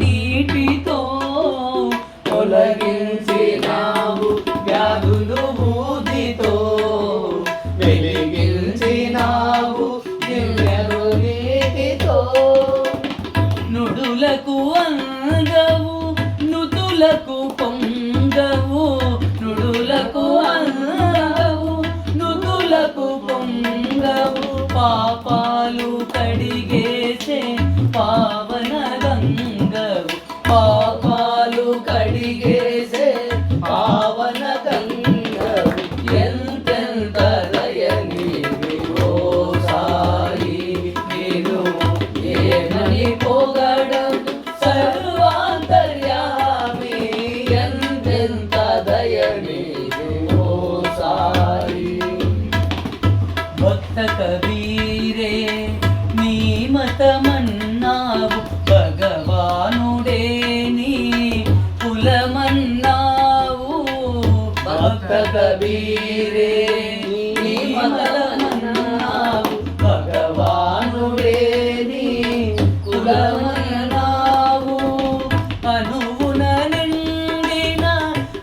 నీటితో తొలగించినావు వ్యాధులు బూదితో వెలిగించినావు దివ్యలు నీటితో నుడులకు అందవు నుతులకు పొంగవు నుడులకు అందవు నుతులకు పొంగవు పాపాలు కడిగేసే పావన గంగవు పాపాలు కడిగేసే పావన గంగవు ఎంతెంత దయనీవో సాయి నేను ఏమని పొగడం సర్వాంతర్యామి ఎంతెంత దయనీవో సాయి భక్త కబీరే నీ మతమన్నావు భగవానుడే నీ కులమన్నావు భక్త కబీరే నీ మతమన్నావు భగవానుడే నీ కులమన్నావు అనువున నిండిన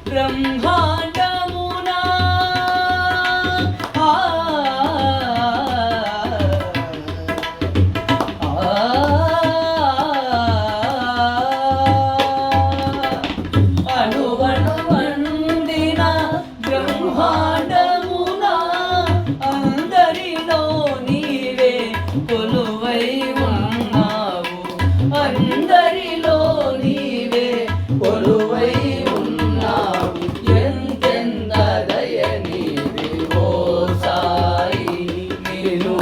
బ్రహ్మాండమునా కొలువై ఉన్నావు అందరిలో నీవే కొలువై ఉన్నావు ఎంతెంత దయనీవే ఓ సాయి నేను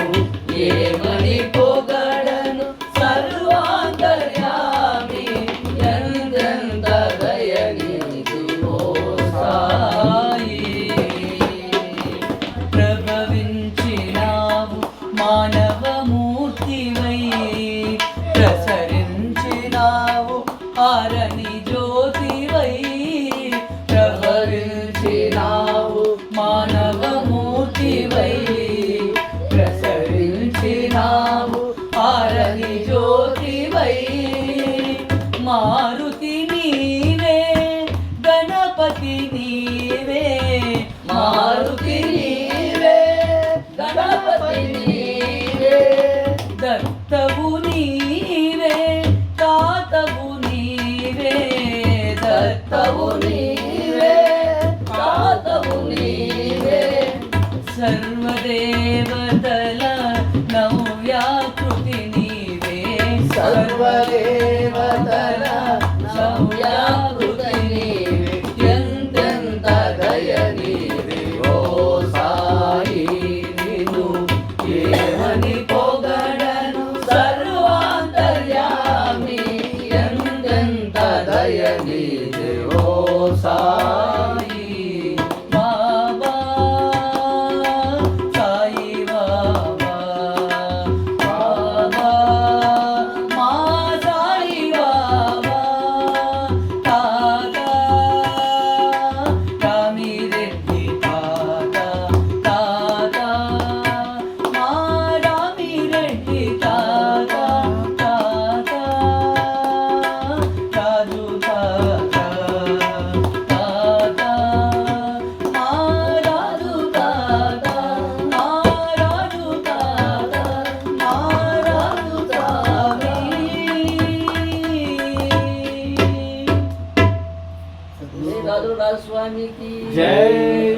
ఏమని పొగడను సర్వాంతర్యామి ఎంతెంత దయనీవే ఓ సాయి ప్రభవించినావు మానవమూర్తివై ప్రసరించినావు ఆరని జ్యోతివై ప్రభవించినావు మానవమూర్తివై ప్రసరించినావు ఆరని జ్యోతివై మారుతి నీవే గణపతి నీవే మారుతి నీవే గణపతి నీవే దత్తవు నీవే తాతవు నీవే దత్తవు నీవే తాతవు నీవే సర్వదేవతల నవ్యాకృతి నీవే సర్వదేవతల నవ్యాకృతి నీవే ఎంతెంత దయనీవే ఓ సాయి నిన్ను ఏమని పొగడను సర్వాంతర్యామి ఎంతెంత దయనీవే ఓ సాయి బాబా సాయి బాబా బాబా మా సాయి బాబా తాత రామిరెడ్డి తాత తాత మా రామిరెడ్డి తాత తాత రాజు తాత తాత మా రాజు తాత మా రాజు తాత మా రాజు స్వామి రాజు స్వామికి జై.